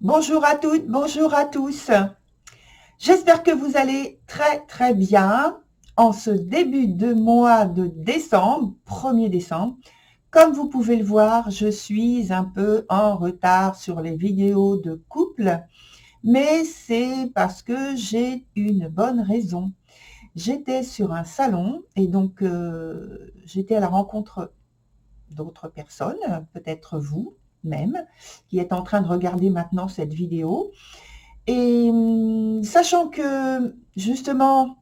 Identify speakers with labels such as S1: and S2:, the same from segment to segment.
S1: Bonjour à toutes, bonjour à tous. J'espère que vous allez très bien en ce début de mois de décembre, 1er décembre. Comme vous pouvez le voir, je suis un peu en retard sur les vidéos de couple, mais c'est parce que j'ai une bonne raison. J'étais sur un salon et donc j'étais à la rencontre d'autres personnes, peut-être vous même, qui êtes en train de regarder maintenant cette vidéo. Et sachant que justement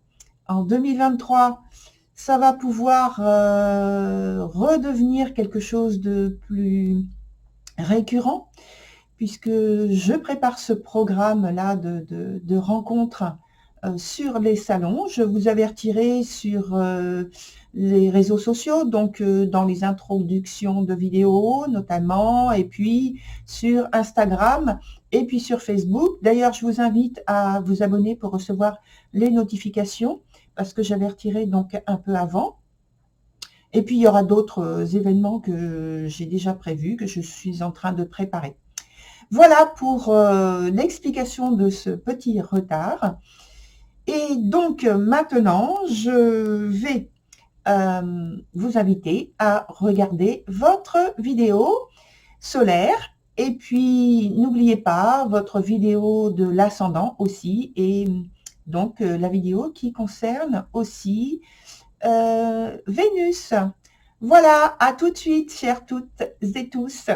S1: en 2023, ça va pouvoir redevenir quelque chose de plus récurrent, puisque je prépare ce programme-là de rencontres sur les salons. Je vous avertirai sur les réseaux sociaux, donc dans les introductions de vidéos notamment, et puis sur Instagram, et puis sur Facebook. D'ailleurs, je vous invite à vous abonner pour recevoir les notifications, parce que j'avertirai donc un peu avant. Et puis, il y aura d'autres événements que j'ai déjà prévus, que je suis en train de préparer. Voilà pour l'explication de ce petit retard. Et donc maintenant, je vais vous inviter à regarder votre vidéo solaire. Et puis, n'oubliez pas votre vidéo de l'ascendant aussi. Et donc, la vidéo qui concerne aussi Vénus. Voilà, à tout de suite, chères toutes et tous.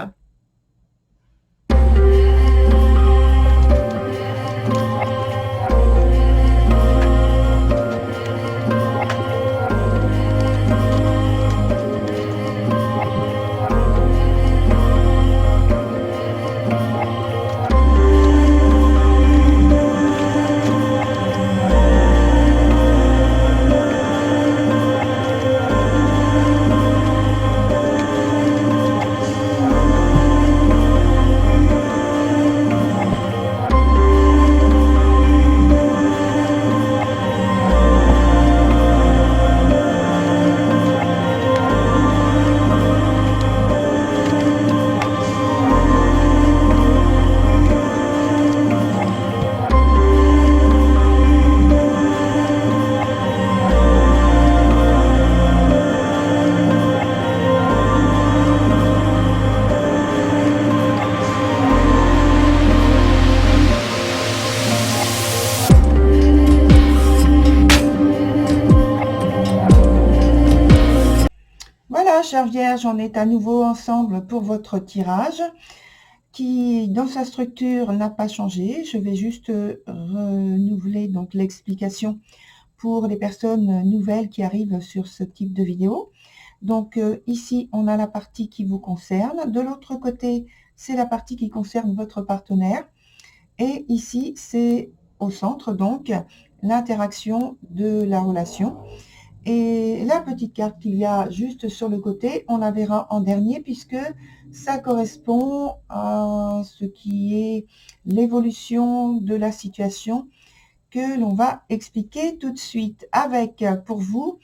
S1: Voilà, chère Vierge, on est à nouveau ensemble pour votre tirage qui, dans sa structure, n'a pas changé. Je vais juste renouveler donc l'explication pour les personnes nouvelles qui arrivent sur ce type de vidéo. Donc ici, on a la partie qui vous concerne. De l'autre côté, c'est la partie qui concerne votre partenaire. Et ici, c'est au centre, donc, l'interaction de la relation. Et la petite carte qu'il y a juste sur le côté, on la verra en dernier puisque ça correspond à ce qui est l'évolution de la situation que l'on va expliquer tout de suite avec, pour vous,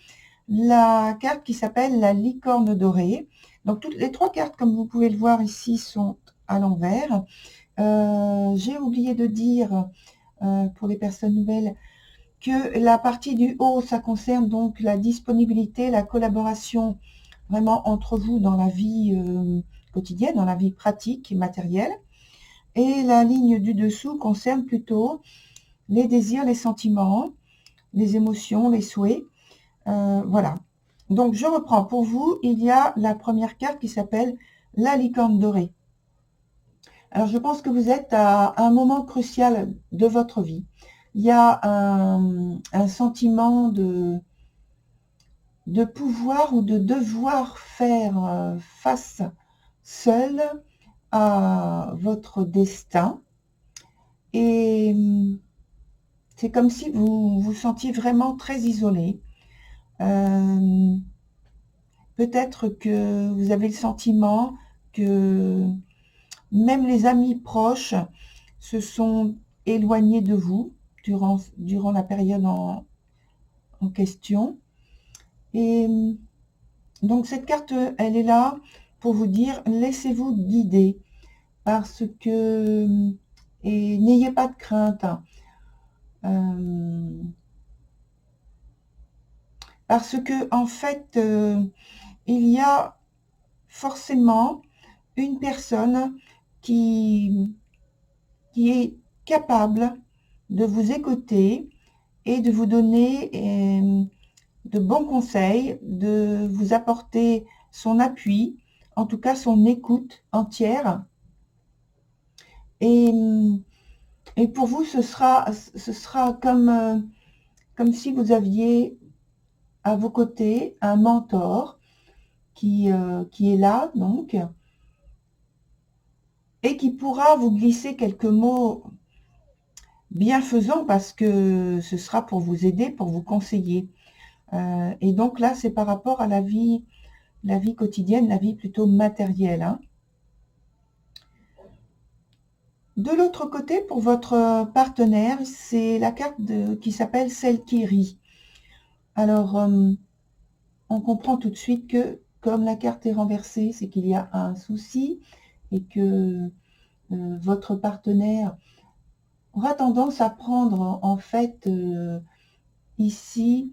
S1: la carte qui s'appelle la licorne dorée. Donc, toutes les trois cartes, comme vous pouvez le voir ici, sont à l'envers. J'ai oublié de dire, pour les personnes nouvelles, que la partie du haut, ça concerne donc la disponibilité, la collaboration vraiment entre vous dans la vie quotidienne, dans la vie pratique et matérielle. Et la ligne du dessous concerne plutôt les désirs, les sentiments, les émotions, les souhaits. Voilà. Donc, je reprends. Pour vous, il y a la première carte qui s'appelle la licorne dorée. Alors, je pense que vous êtes à un moment crucial de votre vie. Il y a un sentiment de pouvoir ou de devoir faire face seul à votre destin. Et c'est comme si vous vous sentiez vraiment très isolé. Peut-être que vous avez le sentiment que même les amis proches se sont éloignés de vous durant la période en question. Et donc cette carte, elle est là pour vous dire, laissez-vous guider parce que et n'ayez pas de crainte. Parce que, en fait, il y a forcément une personne qui est capable de vous écouter et de vous donner de bons conseils, de vous apporter son appui, en tout cas son écoute entière. Et pour vous, ce sera comme si vous aviez à vos côtés un mentor qui est là, donc, et qui pourra vous glisser quelques mots bienfaisants parce que ce sera pour vous aider, pour vous conseiller. Et donc là, c'est par rapport à la vie quotidienne, la vie plutôt matérielle, hein. De l'autre côté, pour votre partenaire, c'est la carte qui s'appelle Celle qui rit. Alors, on comprend tout de suite que, comme la carte est renversée, c'est qu'il y a un souci et que votre partenaire aura tendance à prendre, en fait, ici,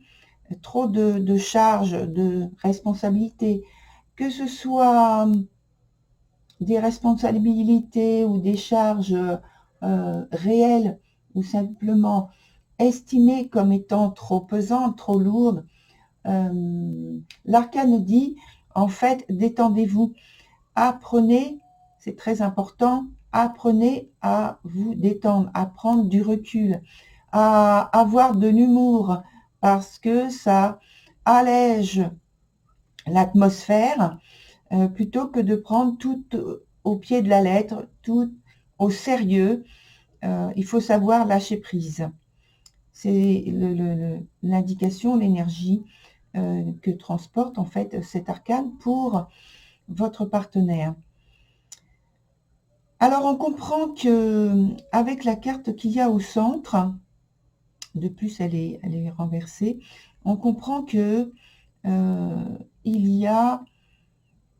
S1: trop de charges, de responsabilités, que ce soit des responsabilités ou des charges réelles ou simplement estimées comme étant trop pesantes, trop lourdes. L'arcane dit, en fait, détendez-vous, apprenez, c'est très important, apprenez à vous détendre, à prendre du recul, à avoir de l'humour, parce que ça allège l'atmosphère, plutôt que de prendre tout au pied de la lettre, tout au sérieux. Il faut savoir lâcher prise. C'est l'indication, l'énergie que transporte en fait cet arcane pour votre partenaire. Alors on comprend que avec la carte qu'il y a au centre, de plus elle est renversée, on comprend que il y a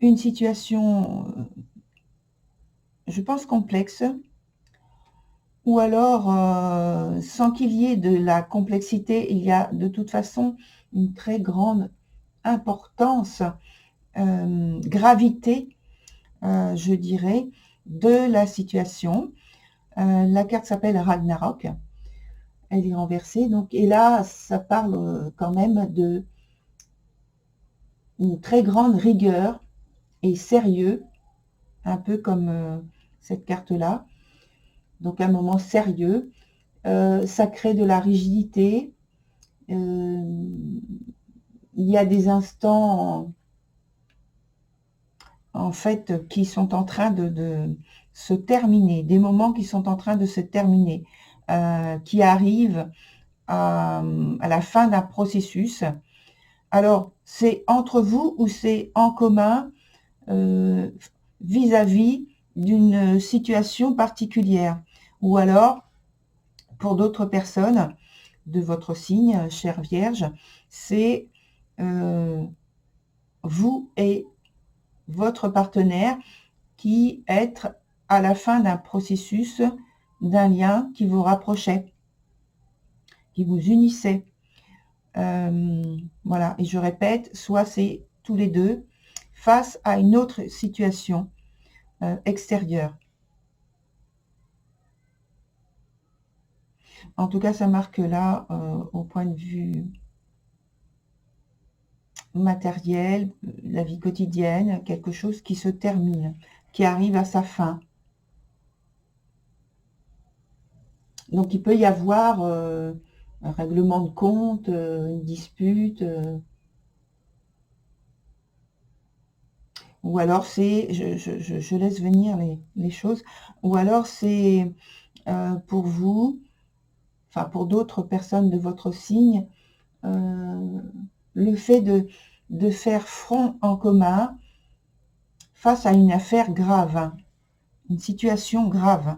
S1: une situation, je pense, complexe, ou alors, sans qu'il y ait de la complexité, il y a de toute façon une très grande importance, gravité, je dirais, de la situation. La carte s'appelle Ragnarok, elle est renversée, donc, et là, ça parle quand même de une très grande rigueur et sérieux, un peu comme cette carte-là, donc un moment sérieux. Ça crée de la rigidité. Il y a des instants en fait qui sont en train de se terminer, des moments qui sont en train de se terminer, qui arrivent à la fin d'un processus. Alors, c'est entre vous ou c'est en commun vis-à-vis d'une situation particulière, ou alors pour d'autres personnes de votre signe, chère Vierge, c'est vous et votre partenaire qui êtes à la fin d'un processus, d'un lien qui vous rapprochait, qui vous unissait. Voilà, et je répète, soit c'est tous les deux face à une autre situation extérieure. En tout cas, ça marque là, au point de vue matériel, la vie quotidienne, quelque chose qui se termine, qui arrive à sa fin. Donc, il peut y avoir un règlement de compte, une dispute, ou alors c'est, je laisse venir les choses, ou alors c'est pour vous, enfin pour d'autres personnes de votre signe, le fait de faire front en commun face à une affaire grave, une situation grave.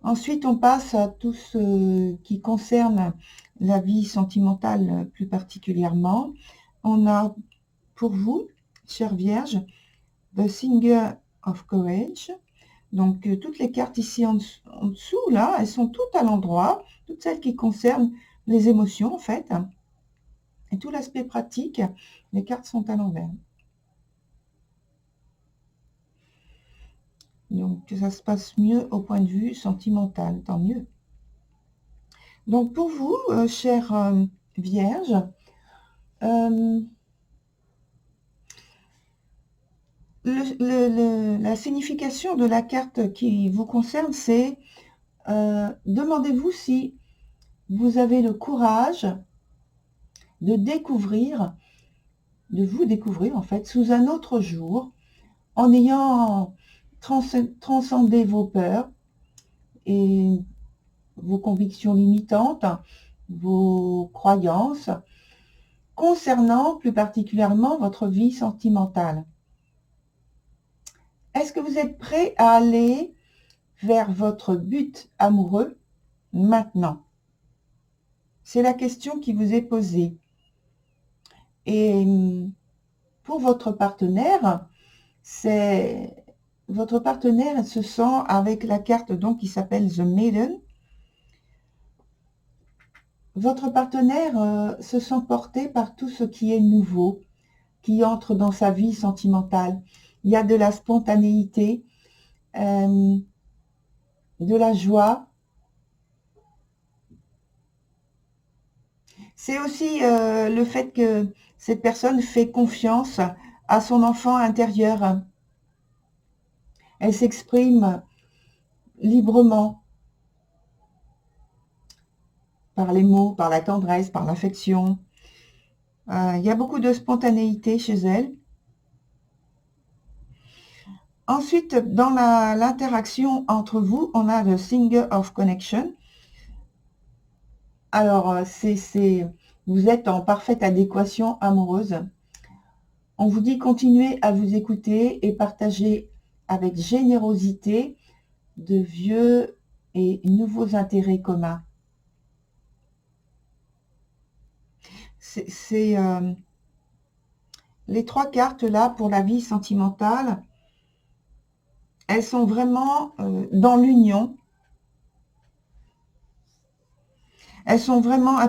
S1: Ensuite, on passe à tout ce qui concerne la vie sentimentale plus particulièrement. On a pour vous, chère Vierge, The Singer of Courage. Donc, toutes les cartes ici en dessous, là, elles sont toutes à l'endroit, toutes celles qui concernent les émotions, en fait. Et tout l'aspect pratique, les cartes sont à l'envers. Donc, que ça se passe mieux au point de vue sentimental, tant mieux. Donc, pour vous, chère Vierge, la signification de la carte qui vous concerne, c'est demandez-vous si vous avez le courage de découvrir, de vous découvrir en fait, sous un autre jour, en ayant transcendé vos peurs et vos convictions limitantes, vos croyances, concernant plus particulièrement votre vie sentimentale. Est-ce que vous êtes prêt à aller vers votre but amoureux maintenant? C'est la question qui vous est posée. Et pour votre partenaire, votre partenaire se sent avec la carte donc qui s'appelle The Maiden. Votre partenaire se sent porté par tout ce qui est nouveau, qui entre dans sa vie sentimentale. Il y a de la spontanéité, de la joie. C'est aussi le fait que cette personne fait confiance à son enfant intérieur. Elle s'exprime librement par les mots, par la tendresse, par l'affection. Il y a beaucoup de spontanéité chez elle. Ensuite, dans l'interaction entre vous, on a le Singer of Connection. Alors, vous êtes en parfaite adéquation amoureuse. On vous dit continuez à vous écouter et partager avec générosité de vieux et nouveaux intérêts communs. Les trois cartes là pour la vie sentimentale, elles sont vraiment dans l'union. Elles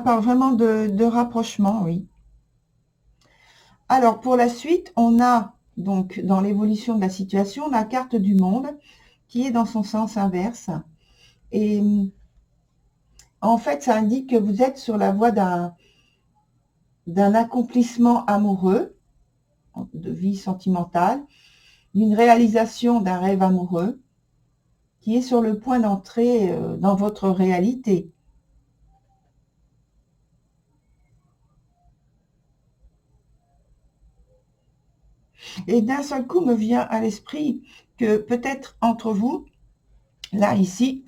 S1: parlent vraiment de rapprochement, oui. Alors, pour la suite, on a, donc, dans l'évolution de la situation, la carte du monde qui est dans son sens inverse. Et en fait, ça indique que vous êtes sur la voie d'un accomplissement amoureux, de vie sentimentale, d'une réalisation d'un rêve amoureux, qui est sur le point d'entrer dans votre réalité. Et d'un seul coup me vient à l'esprit que peut-être entre vous, là, ici,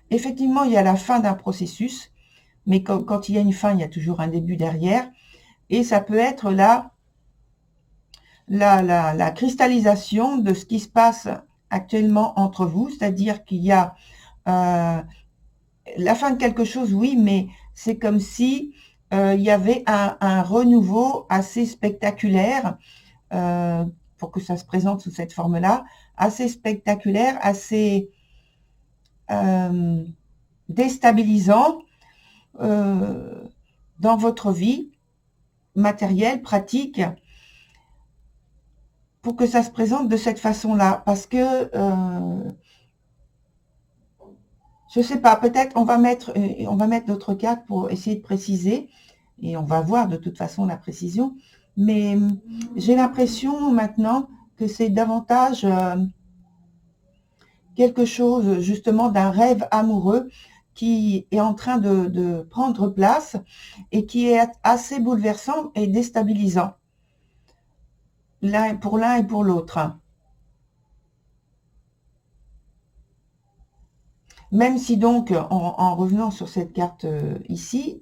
S1: effectivement, il y a la fin d'un processus, mais quand il y a une fin, il y a toujours un début derrière, et ça peut être là la cristallisation de ce qui se passe actuellement entre vous, c'est-à-dire qu'il y a la fin de quelque chose, oui, mais c'est comme si il y avait un renouveau assez spectaculaire, pour que ça se présente sous cette forme-là, assez spectaculaire, assez déstabilisant dans votre vie matérielle, pratique, pour que ça se présente de cette façon-là. Parce que, je sais pas, peut-être on va mettre d'autres cartes pour essayer de préciser, et on va voir de toute façon la précision. Mais j'ai l'impression maintenant que c'est davantage quelque chose justement d'un rêve amoureux qui est en train de prendre place et qui est assez bouleversant et déstabilisant, pour l'un et pour l'autre. Même si donc, en revenant sur cette carte ici,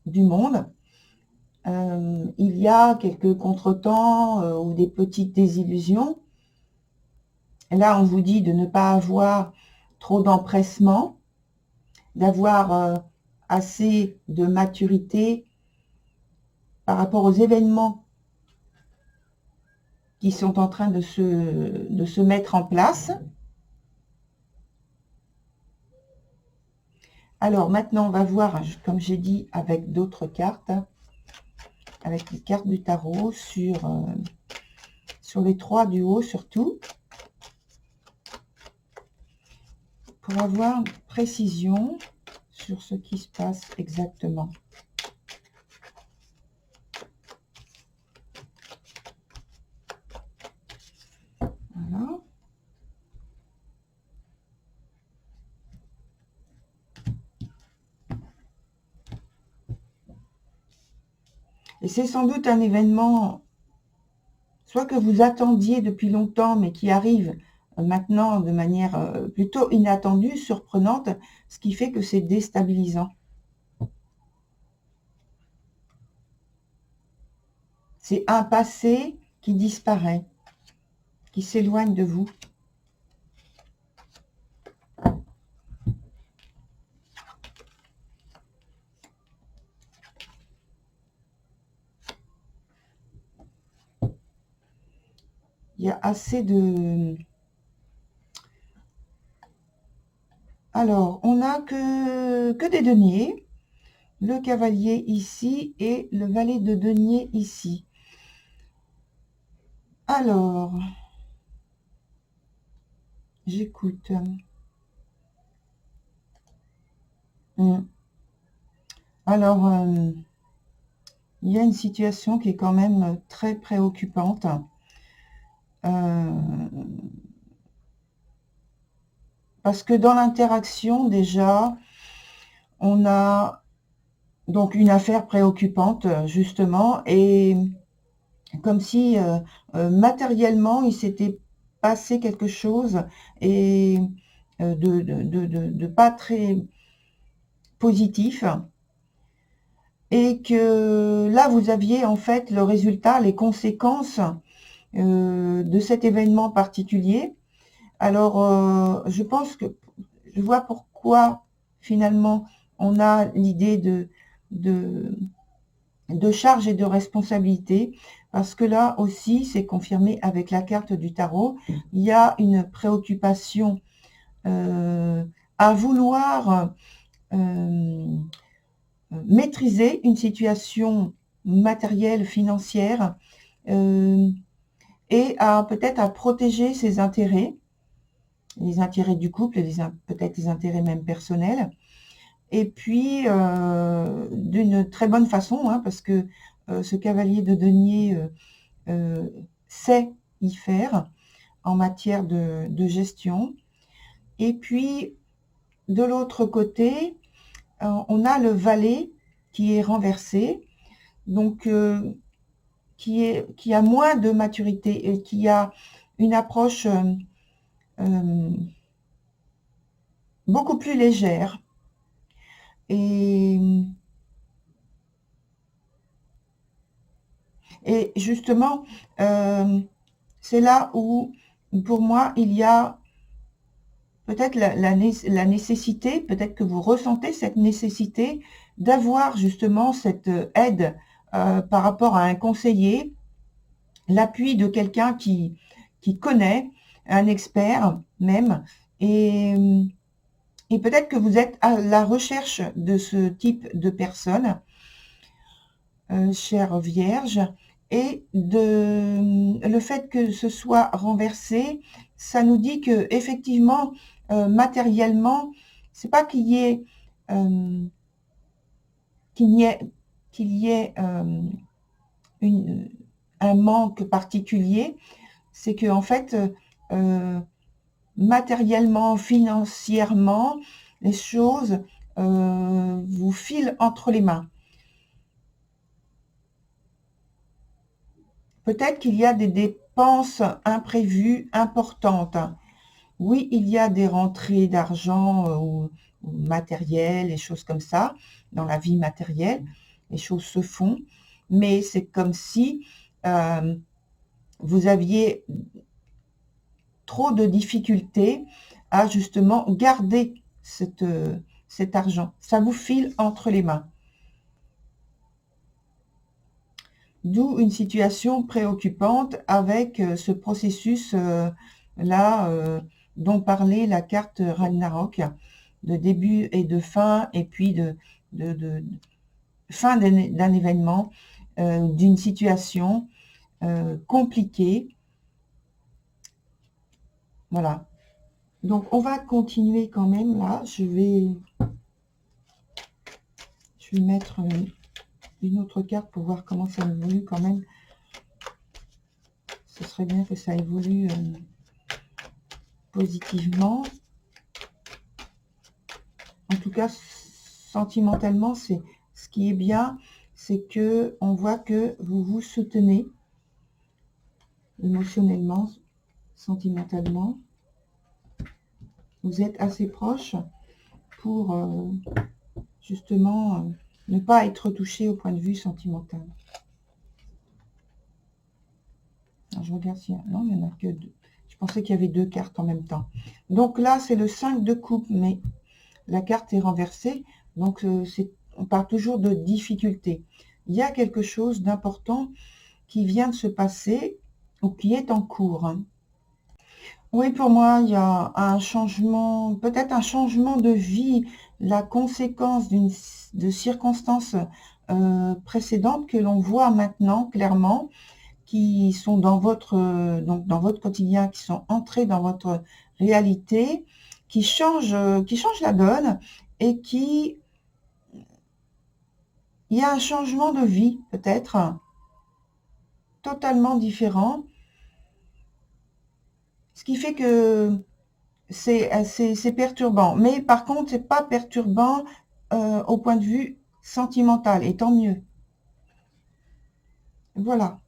S1: du monde, il y a quelques contretemps ou des petites désillusions. Là, on vous dit de ne pas avoir trop d'empressement, d'avoir assez de maturité par rapport aux événements qui sont en train de se mettre en place. Alors maintenant, on va voir, comme j'ai dit, avec d'autres cartes, avec les cartes du tarot, sur les 3 du haut surtout, pour avoir précision sur ce qui se passe exactement. Voilà. Et c'est sans doute un événement, soit que vous attendiez depuis longtemps, mais qui arrive maintenant de manière plutôt inattendue, surprenante, ce qui fait que c'est déstabilisant. C'est un passé qui disparaît, qui s'éloigne de vous. Il y a assez de... Alors, on n'a que des deniers. Le cavalier ici et le valet de denier ici. Alors, j'écoute. Alors, il y a une situation qui est quand même très préoccupante. Parce que dans l'interaction, déjà, on a donc une affaire préoccupante, justement, et comme si matériellement, il s'était passé quelque chose et de pas très positif, et que là, vous aviez en fait le résultat, les conséquences de cet événement particulier. Alors, je pense que je vois pourquoi finalement on a l'idée de charge et de responsabilité, parce que là aussi, c'est confirmé avec la carte du tarot, il y a une préoccupation à vouloir maîtriser une situation matérielle, financière, et peut-être à protéger ses intérêts, les intérêts du couple et peut-être les intérêts même personnels. Et puis, d'une très bonne façon, hein, parce que ce cavalier de denier sait y faire en matière de gestion. Et puis, de l'autre côté, on a le valet qui est renversé, donc qui a moins de maturité et qui a une approche beaucoup plus légère. Et justement, c'est là où, pour moi, il y a peut-être la nécessité, peut-être que vous ressentez cette nécessité d'avoir justement cette aide par rapport à un conseiller, l'appui de quelqu'un qui connaît, un expert même, et peut-être que vous êtes à la recherche de ce type de personne, chère Vierge, et le fait que ce soit renversé, ça nous dit que effectivement, matériellement, c'est pas qu'il y ait un manque particulier, c'est que en fait, matériellement, financièrement, les choses vous filent entre les mains. Peut-être qu'il y a des dépenses imprévues importantes. Oui, il y a des rentrées d'argent ou matériel, et choses comme ça, dans la vie matérielle, les choses se font, mais c'est comme si vous aviez trop de difficultés à justement garder cet argent. Ça vous file entre les mains. D'où une situation préoccupante avec ce processus là dont parlait la carte Ragnarok, début et de fin, et puis de fin d'un événement, d'une situation compliquée. Voilà. Donc, on va continuer quand même là. Je vais mettre une autre carte pour voir comment ça évolue quand même. Ce serait bien que ça évolue positivement. En tout cas, sentimentalement, c'est ce qui est bien, c'est que on voit que vous vous soutenez émotionnellement, sentimentalement. Vous êtes assez proche pour justement ne pas être touché au point de vue sentimental. Alors, je regarde s'il y a... Non, il n'y en a que deux. Je pensais qu'il y avait deux cartes en même temps. Donc là, c'est le 5 de coupe, mais la carte est renversée. Donc, on parle toujours de difficulté. Il y a quelque chose d'important qui vient de se passer ou qui est en cours. Oui, pour moi, il y a un changement, peut-être un changement de vie, la conséquence de circonstances précédentes que l'on voit maintenant clairement, qui sont dans votre, donc dans votre quotidien, qui sont entrées dans votre réalité, qui changent la donne et il y a un changement de vie peut-être totalement différent, ce qui fait que c'est perturbant. Mais par contre, c'est pas perturbant au point de vue sentimental, et tant mieux. Voilà.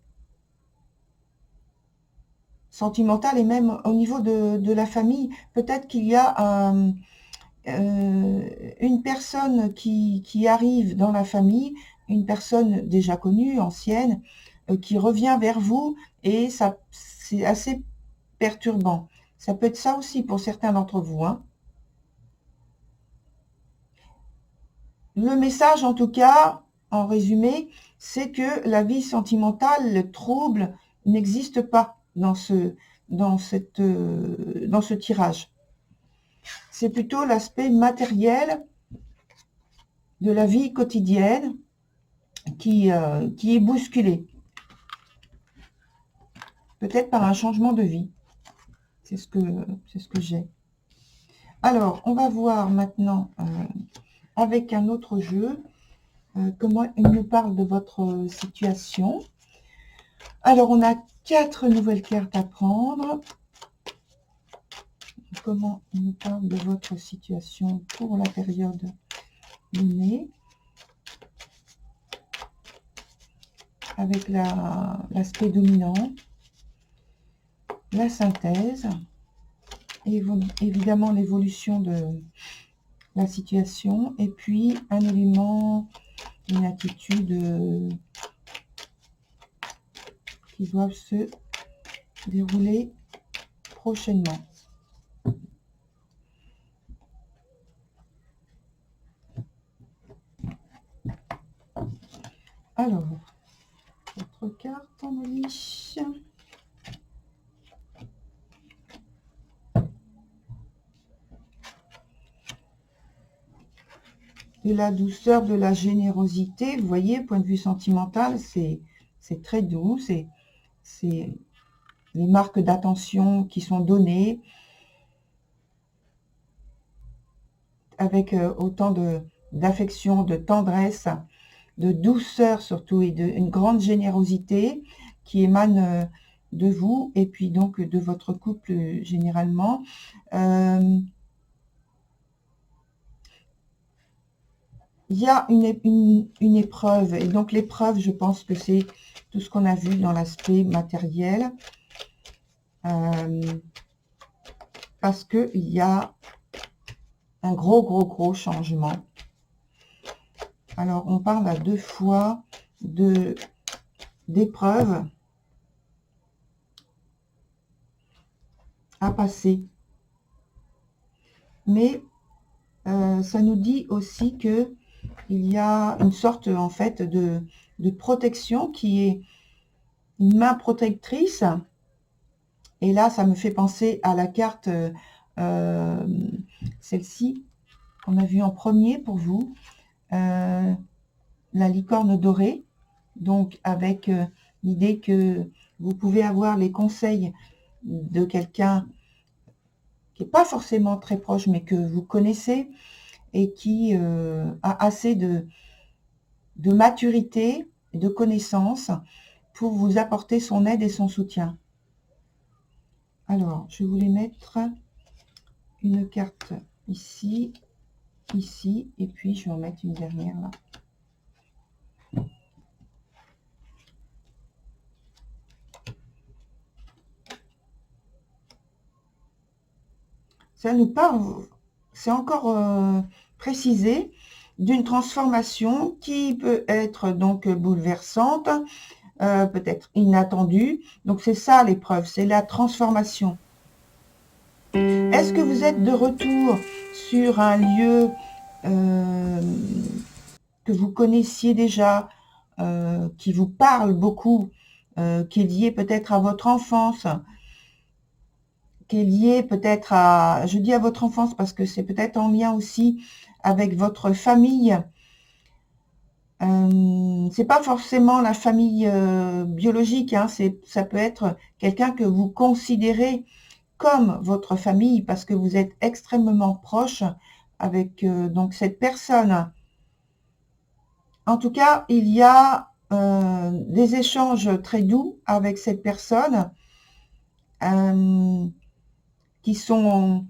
S1: Sentimental et même au niveau de la famille. Peut-être qu'il y a une personne qui arrive dans la famille, une personne déjà connue, ancienne, qui revient vers vous, et ça, c'est assez perturbant. Ça peut être ça aussi pour certains d'entre vous, hein. Le message, en tout cas, en résumé, c'est que la vie sentimentale, le trouble, n'existe pas dans ce tirage. C'est plutôt l'aspect matériel de la vie quotidienne qui est bousculé. Peut-être par un changement de vie. C'est ce que j'ai. Alors, on va voir maintenant avec un autre jeu comment il nous parle de votre situation. Alors, on a 4 nouvelles cartes à prendre. Comment il nous parle de votre situation pour la période donnée. Avec l'aspect dominant, la synthèse, et évidemment l'évolution de la situation, et puis un élément, une attitude qui doivent se dérouler prochainement. Alors, votre carte, Amélie. De la douceur, de la générosité. Vous voyez, point de vue sentimental, c'est très doux. C'est les marques d'attention qui sont données avec autant d'affection, de tendresse, de douceur surtout, et une grande générosité qui émane de vous, et puis donc de votre couple généralement. Il y a une épreuve, et donc l'épreuve, je pense que c'est tout ce qu'on a vu dans l'aspect matériel, parce qu'il y a un gros changement. Alors, on parle à 2 fois d'épreuves à passer. Mais ça nous dit aussi que il y a une sorte en fait de protection qui est une main protectrice. Et là, ça me fait penser à la carte, celle-ci, On a vu en premier pour vous la licorne dorée, donc avec l'idée que vous pouvez avoir les conseils de quelqu'un qui n'est pas forcément très proche, mais que vous connaissez et qui a assez de maturité et de connaissances pour vous apporter son aide et son soutien. Alors, je voulais mettre une carte ici, ici, et puis je vais en mettre une dernière là. Ça nous parle, c'est encore précisé, d'une transformation qui peut être donc bouleversante, peut-être inattendue. Donc c'est ça l'épreuve, c'est la transformation. Est-ce que vous êtes de retour sur un lieu que vous connaissiez déjà, qui vous parle beaucoup, qui est lié peut-être à votre enfance, qui est lié peut-être à, je dis à votre enfance parce que c'est peut-être en lien aussi avec votre famille. C'est pas forcément la famille biologique, hein, ça peut être quelqu'un que vous considérez comme votre famille parce que vous êtes extrêmement proche avec donc cette personne. En tout cas, il y a des échanges très doux avec cette personne qui sont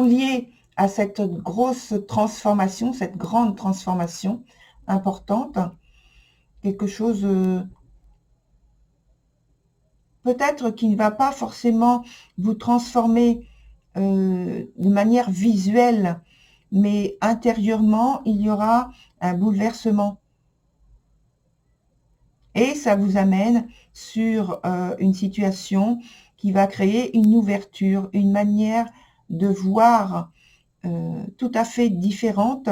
S1: liés à cette grosse transformation, cette grande transformation importante, quelque chose peut-être qui ne va pas forcément vous transformer de manière visuelle, mais intérieurement, il y aura un bouleversement. Et ça vous amène sur une situation qui va créer une ouverture, une manière de voir tout à fait différente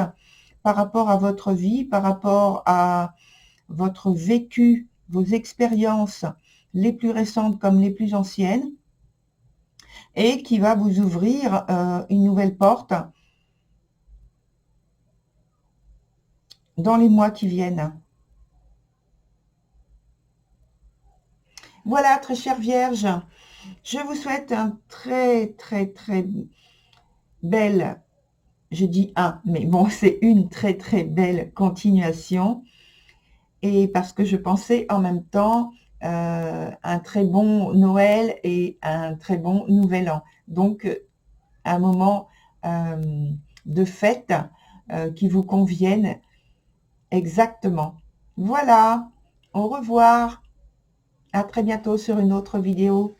S1: par rapport à votre vie, par rapport à votre vécu, vos expériences, les plus récentes comme les plus anciennes, et qui va vous ouvrir une nouvelle porte dans les mois qui viennent. Voilà, très chère Vierge, je vous souhaite un très belle, je dis un, mais bon, c'est une très belle continuation, et parce que je pensais en même temps un très bon Noël et un très bon Nouvel An. Donc, un moment de fête qui vous convienne exactement. Voilà, au revoir, à très bientôt sur une autre vidéo.